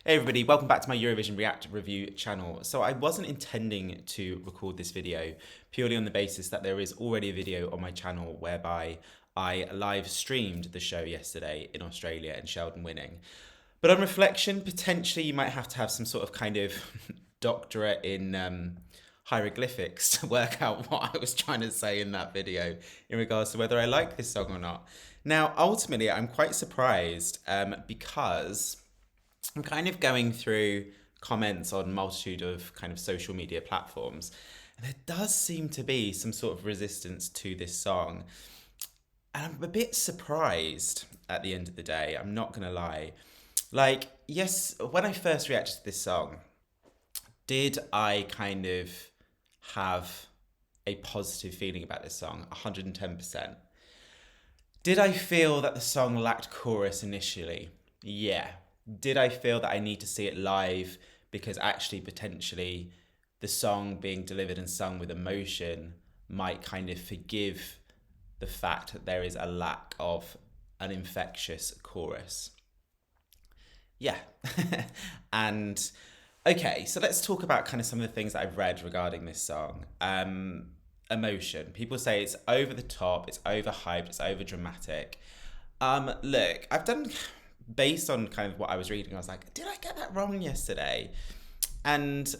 Hey everybody, welcome back to my Eurovision React review channel. So I wasn't intending to record this video purely on the basis that there is already a video on my channel whereby I live streamed the show yesterday in Australia and Sheldon winning. But on reflection, potentially you might have to have some sort of kind of doctorate in hieroglyphics to work out what I was trying to say in that video in regards to whether I like this song or not. Now, ultimately, I'm quite surprised because I'm kind of going through comments on multitude of kind of social media platforms, and there does seem to be some sort of resistance to this song. And I'm a bit surprised at the end of the day, I'm not gonna lie. Like, yes, when I first reacted to this song, did I kind of have a positive feeling about this song? 110%. Did I feel that the song lacked chorus initially? Yeah. Did I feel that I need to see it live because actually potentially the song being delivered and sung with emotion might kind of forgive the fact that there is a lack of an infectious chorus? Yeah. And okay, so let's talk about kind of some of the things that I've read regarding this song. Emotion. People say it's over the top, it's overhyped, it's over dramatic. Look, I've done based on kind of what I was reading, I was like, did I get that wrong yesterday? And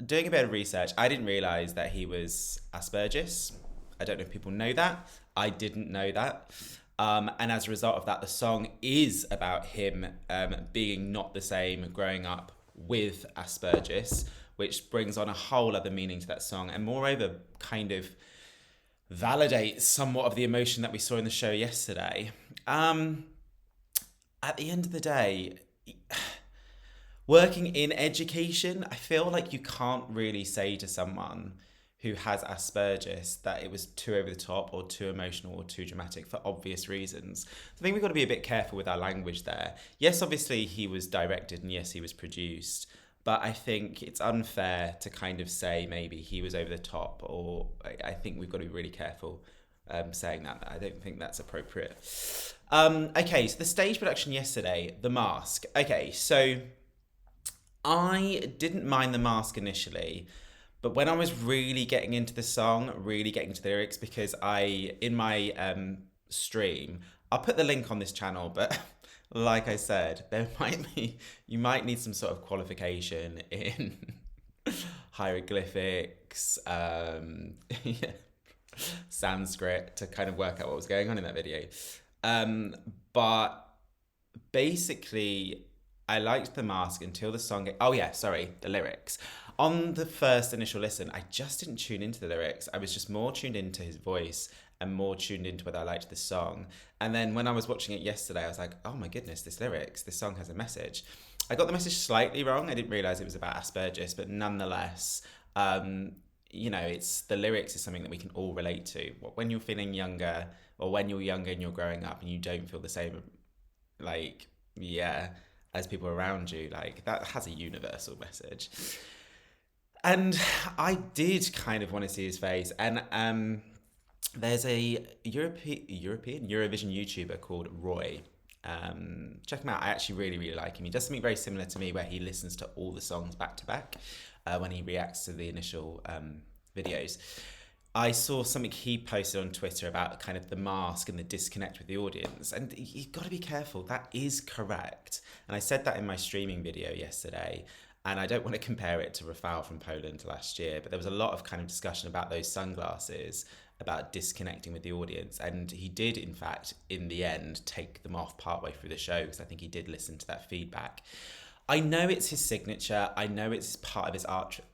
doing a bit of research, I didn't realize that he was Asperger's. I don't know if people know that. I didn't know that. And as a result of that, the song is about him being not the same growing up with Asperger's, which brings on a whole other meaning to that song, and moreover, kind of validates somewhat of the emotion that we saw in the show yesterday. At the end of the day, working in education, I feel like you can't really say to someone who has Asperger's that it was too over the top or too emotional or too dramatic for obvious reasons. I think we've got to be a bit careful with our language there. Yes, obviously he was directed and yes, he was produced, but I think it's unfair to kind of say maybe he was over the top, or I think we've got to be really careful saying that. I don't think that's appropriate. Okay, so the stage production yesterday, the mask. Okay, so I didn't mind the mask initially, but when I was really getting into the song, really getting into the lyrics, because in my stream, I'll put the link on this channel, but like I said, you might need some sort of qualification in hieroglyphics, yeah, Sanskrit to kind of work out what was going on in that video. But basically, I liked the mask until the song. Oh yeah, sorry, the lyrics. On the first initial listen, I just didn't tune into the lyrics. I was just more tuned into his voice and more tuned into whether I liked the song. And then when I was watching it yesterday, I was like, oh my goodness, this song has a message. I got the message slightly wrong. I didn't realize it was about Asperger's, but nonetheless, it's the lyrics is something that we can all relate to. When you're feeling younger, or when you're younger and you're growing up and you don't feel the same, like, yeah, as people around you, like that has a universal message. And I did kind of want to see his face. And there's a European Eurovision YouTuber called Roy. Check him out. I actually really, really like him. He does something very similar to me where he listens to all the songs back to back when he reacts to the initial videos. I saw something he posted on Twitter about kind of the mask and the disconnect with the audience. And you've got to be careful. That is correct. And I said that in my streaming video yesterday. And I don't want to compare it to Rafał from Poland last year, but there was a lot of kind of discussion about those sunglasses, about disconnecting with the audience. And he did, in fact, in the end, take them off partway through the show, because I think he did listen to that feedback. I know it's his signature. I know it's part of his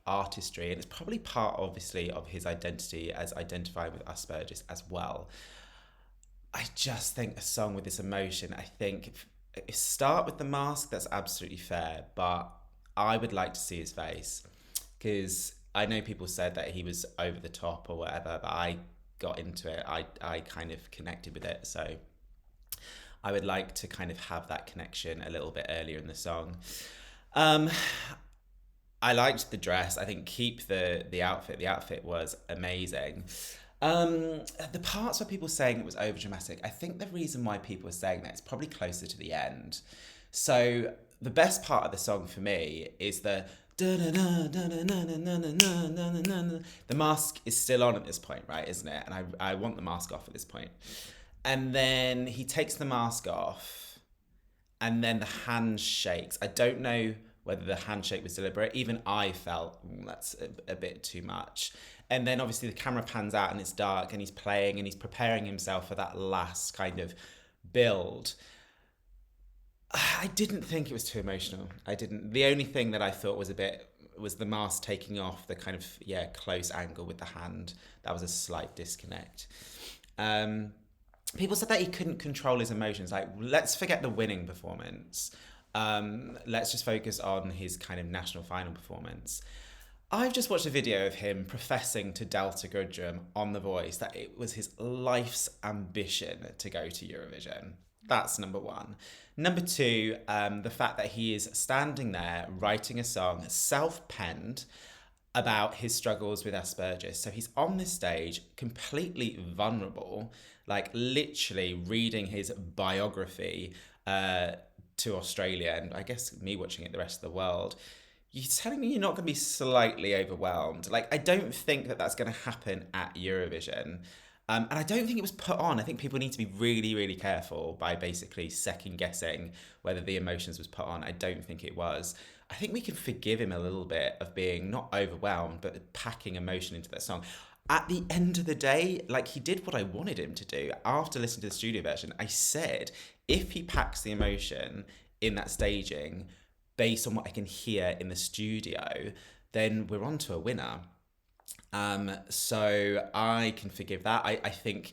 artistry, and it's probably part, obviously, of his identity as identifying with Asperger's as well. I just think a song with this emotion, I think, start with the mask, that's absolutely fair, but I would like to see his face, because I know people said that he was over the top or whatever, but I got into it. I kind of connected with it, so I would like to kind of have that connection a little bit earlier in the song. I liked the dress. I think keep the outfit. The outfit was amazing. The parts where people saying it was over dramatic, I think the reason why people were saying that is probably closer to the end. So the best part of the song for me is the the mask is still on at this point, right? Isn't it? And I want the mask off at this point. And then he takes the mask off, and then the hand shakes. I don't know whether the handshake was deliberate. Even I felt that's a bit too much. And then obviously the camera pans out and it's dark, and he's playing and he's preparing himself for that last kind of build. I didn't think it was too emotional. I didn't. The only thing that I thought was was the mask taking off, the kind of, close angle with the hand. That was a slight disconnect. People said that he couldn't control his emotions. Like, let's forget the winning performance. Let's just focus on his kind of national final performance. I've just watched a video of him professing to Delta Goodrem on The Voice that it was his life's ambition to go to Eurovision. That's number one. Number two, the fact that he is standing there writing a song, self-penned, about his struggles with Asperger's. So he's on this stage, completely vulnerable, like literally reading his biography to Australia, and I guess me watching it the rest of the world. You're telling me you're not going to be slightly overwhelmed? Like, I don't think that that's going to happen at Eurovision. And I don't think it was put on. I think people need to be really, really careful by basically second guessing whether the emotions was put on. I don't think it was. I think we can forgive him a little bit of being not overwhelmed, but packing emotion into that song. At the end of the day, like, he did what I wanted him to do. After listening to the studio version, I said, if he packs the emotion in that staging, based on what I can hear in the studio, then we're on to a winner. So I can forgive that. I think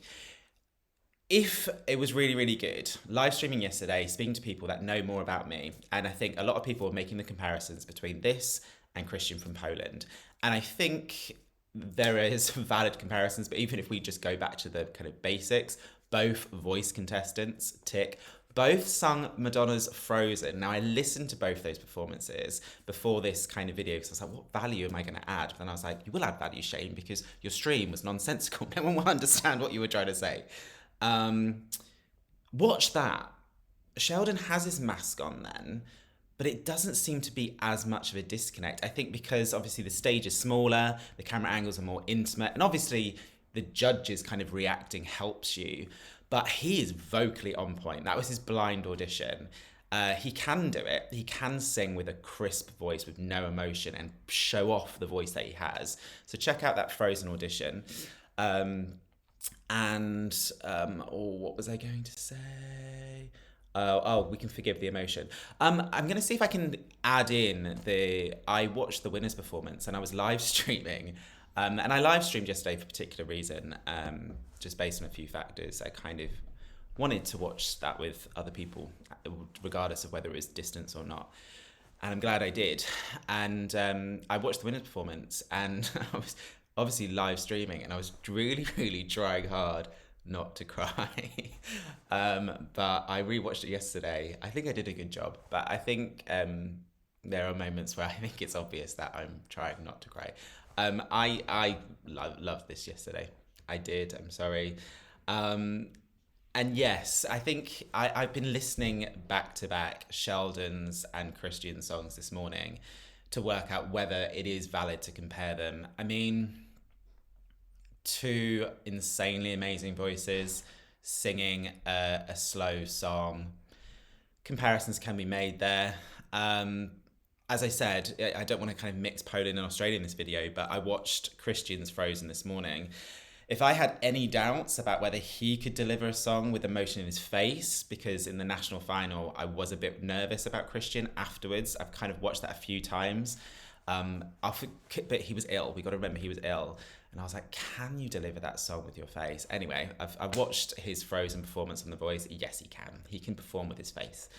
if it was really, really good, live streaming yesterday, speaking to people that know more about me, and I think a lot of people are making the comparisons between this and Christian from Poland. And I think there is valid comparisons, but even if we just go back to the kind of basics, both voice contestants, tick. Both sung Madonna's Frozen. Now, I listened to both those performances before this kind of video because I was like, what value am I going to add? But then I was like, you will add value, Shane, because your stream was nonsensical. No one will understand what you were trying to say. Watch that. Sheldon has his mask on then, but it doesn't seem to be as much of a disconnect. I think because obviously the stage is smaller, the camera angles are more intimate, and obviously the judges kind of reacting helps you. But he is vocally on point. That was his blind audition. He can do it. He can sing with a crisp voice with no emotion and show off the voice that he has. So check out that Frozen audition. What was I going to say? We can forgive the emotion. I'm going to see if I can add in I watched the winner's performance and I was live streaming. And I live streamed yesterday for a particular reason, just based on a few factors. I kind of wanted to watch that with other people, regardless of whether it was distance or not. And I'm glad I did. And I watched the winner's performance, and I was obviously live streaming, and I was really, really trying hard not to cry. But I rewatched it yesterday. I think I did a good job, but I think there are moments where I think it's obvious that I'm trying not to cry. I loved this yesterday. I did. I'm sorry. And yes, I think I've been listening back to back Sheldon's and Christian's songs this morning to work out whether it is valid to compare them. I mean, two insanely amazing voices singing a slow song. Comparisons can be made there. As I said, I don't want to kind of mix Poland and Australia in this video, but I watched Christian's Frozen this morning. If I had any doubts about whether he could deliver a song with emotion in his face, because in the national final, I was a bit nervous about Christian afterwards. I've kind of watched that a few times. But he was ill. We got to remember he was ill. And I was like, can you deliver that song with your face? Anyway, I've watched his Frozen performance on The Voice. Yes, he can. He can perform with his face.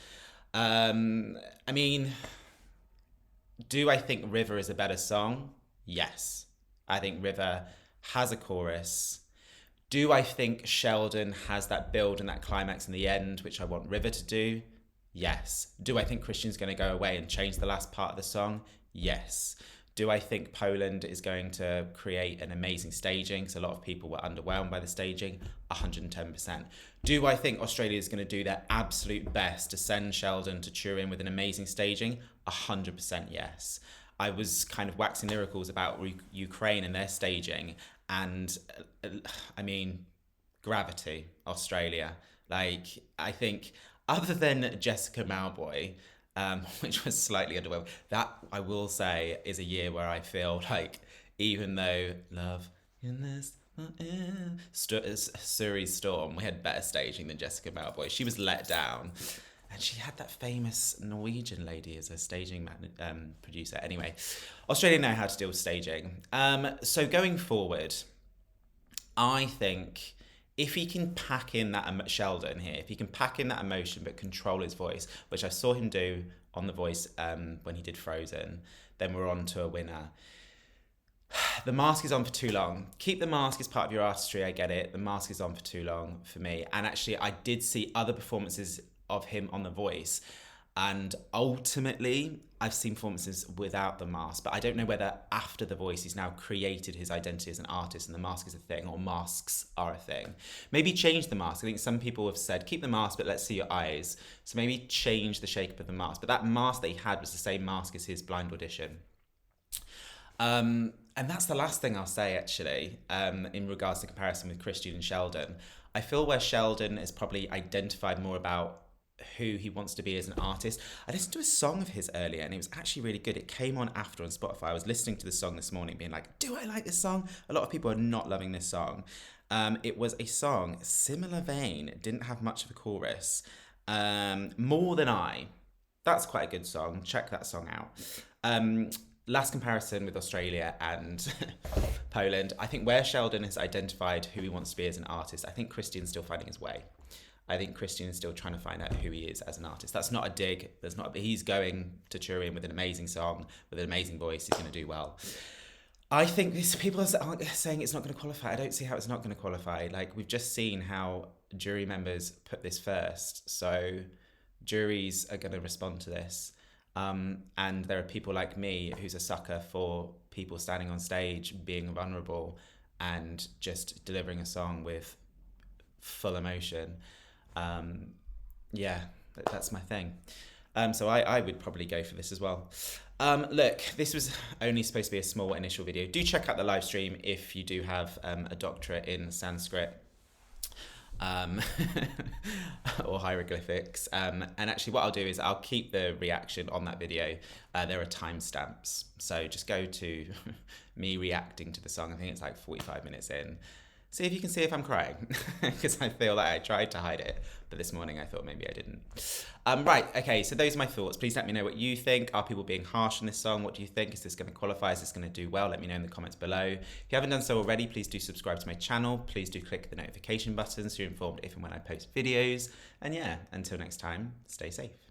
I mean, do I think River is a better song? Yes. I think River has a chorus. Do I think Sheldon has that build and that climax in the end, which I want River to do? Yes. Do I think Christian's going to go away and change the last part of the song? Yes. Do I think Poland is going to create an amazing staging? Because a lot of people were underwhelmed by the staging. 110%. Do I think Australia is going to do their absolute best to send Sheldon to Turin with an amazing staging? 100% yes. I was kind of waxing lyricals about Ukraine and their staging, and I mean, gravity, Australia. Like, I think, other than Jessica Mauboy, which was slightly underwhelming, that I will say is a year where I feel like, even though love in this Surrey's Storm, we had better staging than Jessica Mauboy. She was let down. And she had that famous Norwegian lady as a staging producer. Anyway, Australia know how to deal with staging. So going forward, I think if he can pack in that Sheldon here, if he can pack in that emotion but control his voice, which I saw him do on The Voice when he did Frozen, then we're on to a winner. The mask is on for too long. Keep the mask as part of your artistry, I get it. The mask is on for too long for me. And actually, I did see other performances of him on The Voice, and ultimately I've seen performances without the mask, but I don't know whether after The Voice he's now created his identity as an artist and the mask is a thing, or masks are a thing. Maybe change the mask. I think some people have said keep the mask but let's see your eyes, so maybe change the shape of the mask. But that mask that he had was the same mask as his blind audition. And that's the last thing I'll say, actually, in regards to comparison with Christian and Sheldon. I feel where Sheldon has probably identified more about who he wants to be as an artist. I listened to a song of his earlier and it was actually really good. It came on after on Spotify. I was listening to the song this morning being like, do I like this song? A lot of people are not loving this song. It was a song, similar vein, didn't have much of a chorus. More Than I. That's quite a good song. Check that song out. Last comparison with Australia and Poland. I think where Sheldon has identified who he wants to be as an artist, I think Christian's still finding his way. I think Christian is still trying to find out who he is as an artist. That's not a dig. He's going to Turin with an amazing song, with an amazing voice. He's going to do well. I think people are saying it's not going to qualify. I don't see how it's not going to qualify. Like, we've just seen how jury members put this first. So juries are going to respond to this. And there are people like me who's a sucker for people standing on stage, being vulnerable and just delivering a song with full emotion. Yeah, that's my thing. So I would probably go for this as well. Look, this was only supposed to be a small initial video. Do check out the live stream if you do have a doctorate in Sanskrit or hieroglyphics. And actually what I'll do is I'll keep the reaction on that video. There are timestamps. So just go to me reacting to the song. I think it's like 45 minutes in. See if you can see if I'm crying, because I feel like I tried to hide it, but this morning I thought maybe I didn't. Right, okay, so those are my thoughts. Please let me know what you think. Are people being harsh on this song? What do you think? Is this going to qualify? Is this going to do well? Let me know in the comments below. If you haven't done so already, please do subscribe to my channel. Please do click the notification button so you're informed if and when I post videos. And yeah, until next time, stay safe.